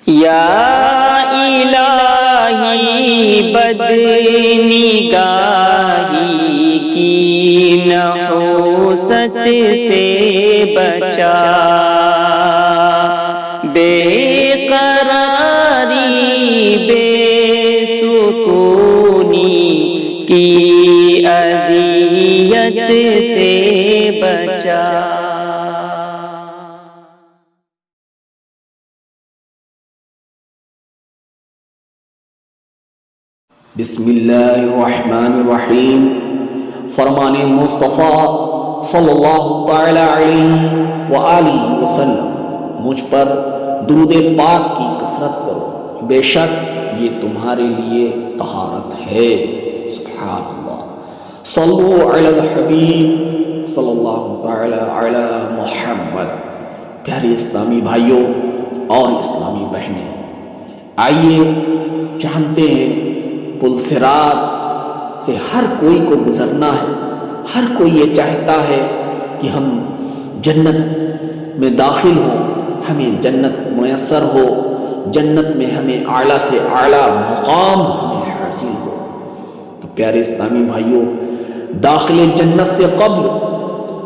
یا الہی بدنگاہی کی نحوست سے بچا، بے قراری بے سکونی کی اذیت سے بچا۔ بسم اللہ الرحمن الرحیم۔ فرمان مصطفیٰ صلی اللہ تعالی علیہ وآلہ وسلم، مجھ پر درود پاک کی کثرت کرو، بے شک یہ تمہارے لیے طہارت ہے۔ سبحان اللہ۔ صلو علی الحبیب صلی اللہ تعالی علی محمد۔ پیارے اسلامی بھائیوں اور اسلامی بہنیں، آئیے جانتے ہیں پل صراط سے ہر کوئی کو گزرنا ہے۔ ہر کوئی یہ چاہتا ہے کہ ہم جنت میں داخل ہوں، ہمیں جنت میسر ہو، جنت میں ہمیں اعلیٰ سے اعلیٰ مقام ہمیں حاصل ہو۔ تو پیارے اسلامی بھائیوں، داخل جنت سے قبل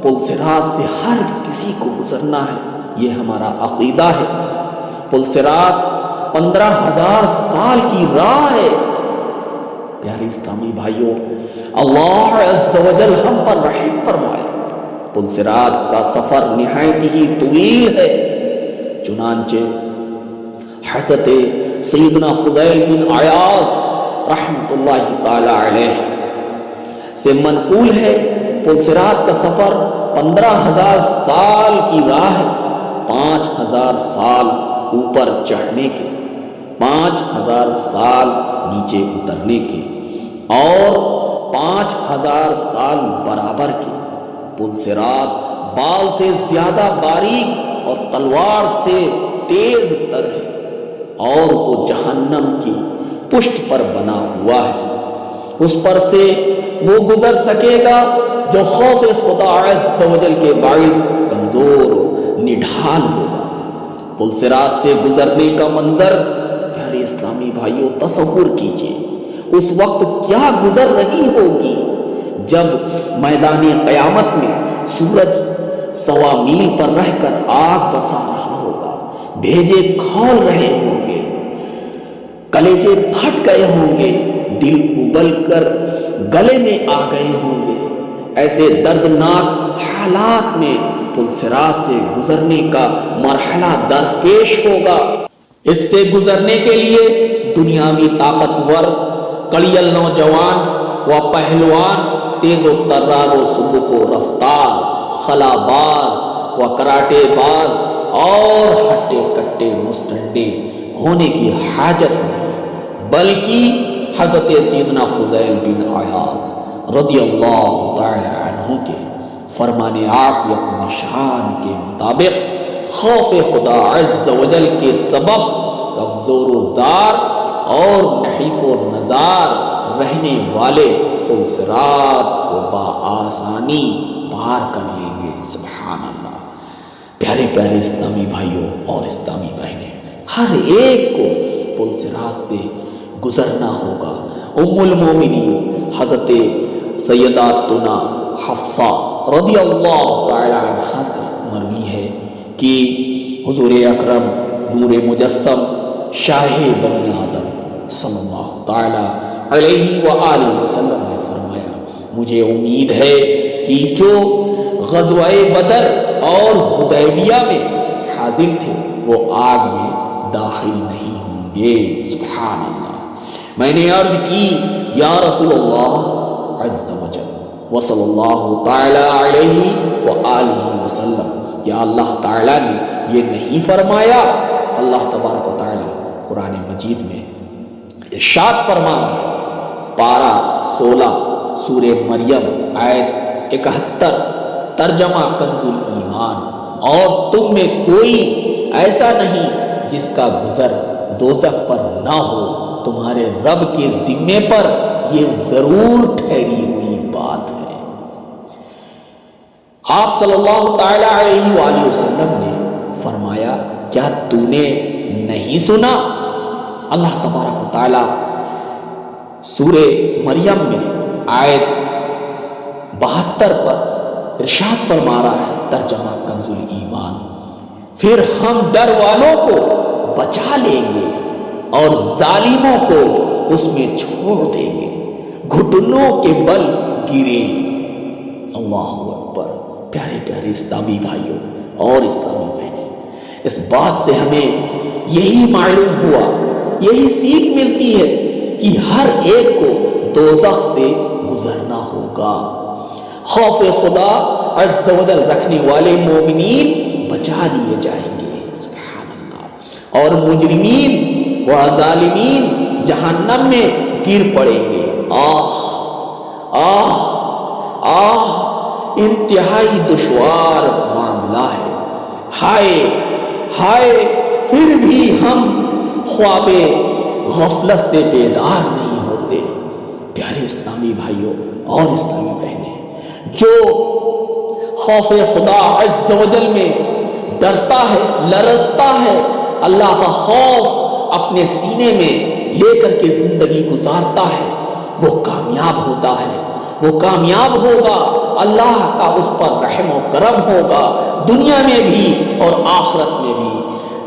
پل صراط سے ہر کسی کو گزرنا ہے، یہ ہمارا عقیدہ ہے۔ پل صراط 15,000 سال کی راہ ہے۔ پیارے اسلامی بھائیوں، اللہ عز و جل ہم پر رحم فرمائے۔ پل صراط کا سفر نہایت ہی طویل ہے، چنانچہ حضرت سیدنا فضیل بن عیاض رحمۃ اللہ تعالی علیہ سے منقول ہے، پل صراط کا سفر 15,000 سال کی راہ ہے، 5,000 سال اوپر چڑھنے کے، 5,000 سال نیچے اترنے کے، اور 5,000 سال برابر کے۔ پل صراط بال سے زیادہ باریک اور تلوار سے تیز تر ہے، اور وہ جہنم کی پشت پر بنا ہوا ہے۔ اس پر سے وہ گزر سکے گا جو خوف خدا عز و جل کے باعث کمزور نڈھال ہوگا۔ پل صراط سے گزرنے کا منظر پیارے اسلامی بھائیوں تصور کیجئے، اس وقت کیا گزر رہی ہوگی جب میدان قیامت میں سورج 1.25 میل پر رہ کر آگ برسا رہا ہوگا، بھیجے کھول رہے ہوں گے، کلیجے پھٹ گئے ہوں گے، دل ابل کر گلے میں آ گئے ہوں گے۔ ایسے دردناک حالات میں پل صراط سے گزرنے کا مرحلہ درپیش ہوگا۔ اس سے گزرنے کے لیے دنیاوی طاقتور، کڑیل نوجوان و پہلوان، تیز و ترار و سبک و رفتار، خلاباز و کراٹے باز اور ہٹے کٹے مستنڈے ہونے کی حاجت نہیں، بلکہ حضرت سیدنا فضیل بن عیاض رضی اللہ تعالی عنہ کے فرمان عافیت نشان کے مطابق خوف خدا عز و جل کے سبب کمزور و زار اور نحیف و نزار رہنے والے پل صراط کو بآسانی پار کر لیں گے۔ سبحان اللہ۔ پیارے پیارے اسلامی بھائیوں اور اسلامی بہنیں، ہر ایک کو پل صراط سے گزرنا ہوگا۔ ام المومنین حضرت سیداتنا حفصہ رضی اللہ تعالی عنہا سے مروی ہے کہ حضور اکرم نور مجسم شاہ بنی آدم صلی اللہ تعالی علیہ وآلہ وسلم نے فرمایا، مجھے امید ہے کہ جو غزوہ بدر اور حدیبیہ میں حاضر تھے وہ آگ میں داخل نہیں ہوں گے۔ سبحان اللہ۔ میں نے عرض کی، یا رسول اللہ عز و جل وصلی اللہ تعالی علیہ وآلہ وسلم، یا اللہ تعالیٰ نے یہ نہیں فرمایا؟ اللہ تبارک و تعالیٰ قرآن مجید میں ارشاد فرما رہا ہے، پارہ 16 سورہ مریم آیت 71، ترجمہ کنز الایمان، اور تم میں کوئی ایسا نہیں جس کا گزر دوزخ پر نہ ہو، تمہارے رب کے ذمے پر یہ ضرور ٹھہری ہوئی بات ہے۔ آپ صلی اللہ تعالی علیہ وآلہ وسلم نے فرمایا، کیا تو نے نہیں نہیں سنا؟ اللہ تبارک و تعالی سورہ مریم میں آیت 72 پر ارشاد فرما رہا ہے، ترجمہ کنز الایمان، پھر ہم ڈر والوں کو بچا لیں گے اور ظالموں کو اس میں چھوڑ دیں گے، گھٹنوں کے بل گرے۔ اللہ اکبر۔ پیارے پیارے اسلامی بھائیوں اور اسلامی بہنیں، اس بات سے ہمیں یہی معلوم ہوا، یہی سیکھ ملتی ہے کہ ہر ایک کو دوزخ سے گزرنا ہوگا۔ خوف خدا عز و جل رکھنے والے مومنین بچا لیے جائیں گے، سبحان اللہ، اور مجرمین و ظالمین جہنم میں گر پڑیں گے۔ آہ آہ آہ، انتہائی دشوار معاملہ ہے۔ ہائے ہائے، پھر بھی ہم خواب غفلت سے بیدار نہیں ہوتے۔ پیارے اسلامی بھائیوں اور اسلامی بہنیں، جو خوف خدا عز و جل میں ڈرتا ہے، لرزتا ہے، اللہ کا خوف اپنے سینے میں لے کر کے زندگی گزارتا ہے، وہ کامیاب ہوتا ہے، وہ کامیاب ہوگا۔ اللہ کا اس پر رحم و کرم ہوگا، دنیا میں بھی اور آخرت میں بھی۔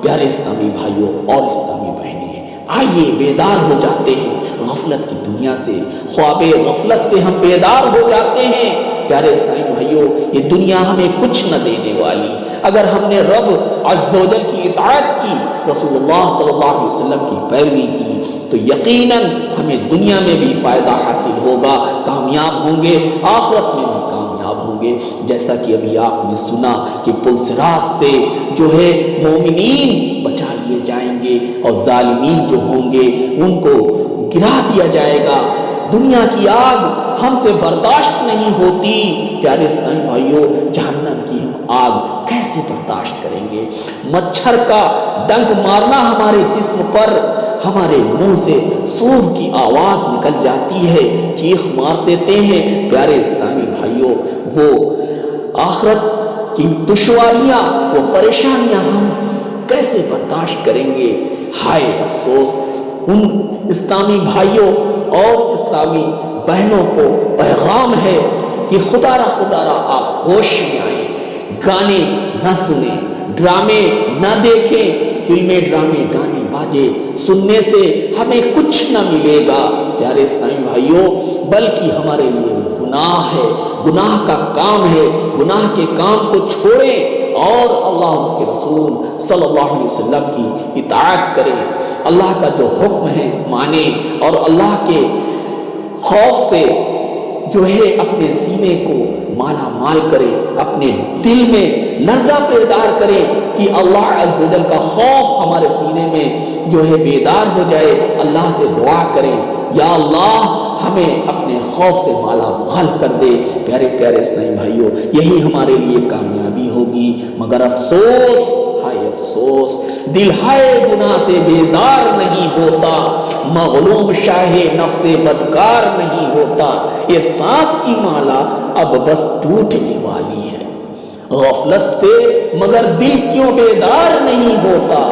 پیارے اسلامی بھائیوں اور اسلامی بہنیں، آئیے بیدار ہو جاتے ہیں غفلت کی دنیا سے، خواب غفلت سے ہم بیدار ہو جاتے ہیں۔ پیارے اسلامی بھائیوں، یہ دنیا ہمیں کچھ نہ دینے والی۔ اگر ہم نے رب عز و جل کی اطاعت کی، رسول اللہ صلی اللہ علیہ وسلم کی پیروی کی، تو یقیناً ہمیں دنیا میں بھی فائدہ حاصل ہوگا، کامیاب ہوں گے، آخرت میں بھی کامیاب ہوں گے۔ جیسا کہ ابھی آپ نے سنا کہ پل صراط سے جو ہے مومنین بچا لیے جائیں گے اور ظالمین جو ہوں گے ان کو گرا دیا جائے گا۔ دنیا کی آگ ہم سے برداشت نہیں ہوتی۔ پیارے اسلامی بھائیوں، جہنم کی ہم آگ کیسے برداشت کریں گے؟ مچھر کا ڈنک مارنا ہمارے جسم پر، ہمارے منہ سے سور کی آواز نکل جاتی ہے، چیخ مار دیتے ہیں۔ پیارے اسلامی بھائیوں، وہ آخرت کی دشواریاں، وہ پریشانیاں ہم کیسے برداشت کریں گے؟ ہائے افسوس ان اسلامی بھائیوں اور اسلامی بہنوں کو پیغام ہے کہ خدا را آپ ہوش میں آئیں، گانے نہ سنیں، ڈرامے نہ دیکھیں، فلمیں، ڈرامے، گانے، باجے سننے سے ہمیں کچھ نہ ملے گا پیارے اسلامی بھائیوں، بلکہ ہمارے لیے وہ گناہ ہے، گناہ کا کام ہے۔ گناہ کے کام کو چھوڑیں اور اللہ اس کے رسول صلی اللہ علیہ وسلم کی اطاعت کریں، اللہ کا جو حکم ہے مانیں، اور اللہ کے خوف سے جو ہے اپنے سینے کو مالا مال کریں، اپنے دل میں لرزہ بیدار کریں کہ اللہ عز و جل کا خوف ہمارے سینے میں جو ہے بیدار ہو جائے۔ اللہ سے دعا کریں، یا اللہ ہمیں اپنے خوف سے مالا مال کر دے۔ پیارے پیارے اسلامی بھائیوں، یہی ہمارے لیے کامیابی ہوگی۔ مگر افسوس، ہائے افسوس، دل ہائے گناہ سے بیزار نہیں ہوتا، مغلوب شاہ نفس بدکار نہیں ہوتا۔ یہ سانس کی مالا اب بس ٹوٹنے والی ہے، غفلت سے مگر دل کیوں بیدار نہیں ہوتا؟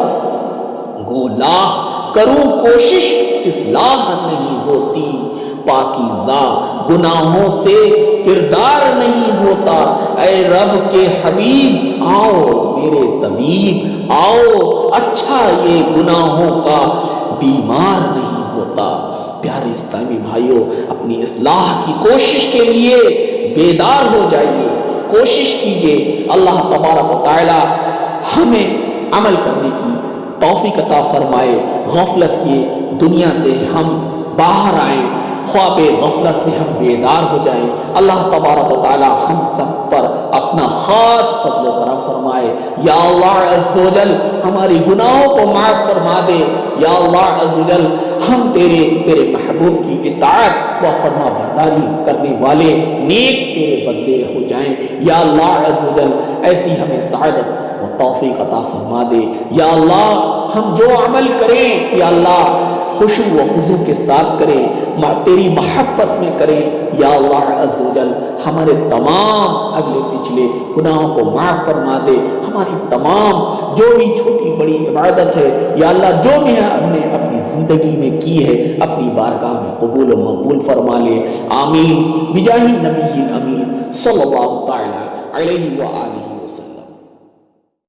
گو لاہ کروں کوشش اصلاح نہیں ہوتی، پاکیزہ گناہوں سے کردار نہیں ہوتا۔ اے رب کے حبیب آؤ میرے طبیب، آؤ اچھا یہ گناہوں کا بیمار نہیں ہوتا۔ پیارے اسلامی بھائیوں، اپنی اصلاح کی کوشش کے لیے بیدار ہو جائیے، کوشش کیجیے، اللہ تبارک و تعالی ہمیں عمل کرنے کی توفیق عطا فرمائے، غفلت کی دنیا سے ہم باہر آئیں، خواب غفلت سے ہم بیدار ہو جائیں۔ اللہ تبارک و تعالی ہم سب پر اپنا خاص فضل و کرم فرمائے۔ یا اللہ عز و جل ہماری گناہوں کو معاف فرما دے۔ یا اللہ عز و جل ہم تیرے محبوب کی اطاعت و فرما برداری کرنے والے نیک تیرے بندے ہو جائیں۔ یا اللہ عز و جل ایسی ہمیں سعادت و توفیق عطا فرما دے۔ یا اللہ ہم جو عمل کریں، یا اللہ خشوع و خضوع کے ساتھ کریں، تیری محبت میں کریں۔ یا اللہ عز و جل ہمارے تمام اگلے پچھلے گناہوں کو معاف فرما دے، ہماری تمام جو بھی چھوٹی بڑی عبادت ہے یا اللہ جو بھی ہم نے اپنی زندگی میں کی ہے اپنی بارگاہ میں قبول و مقبول فرما لے، آمین بجاہ نبی الامین صلی اللہ تعالی علیہ وآلہ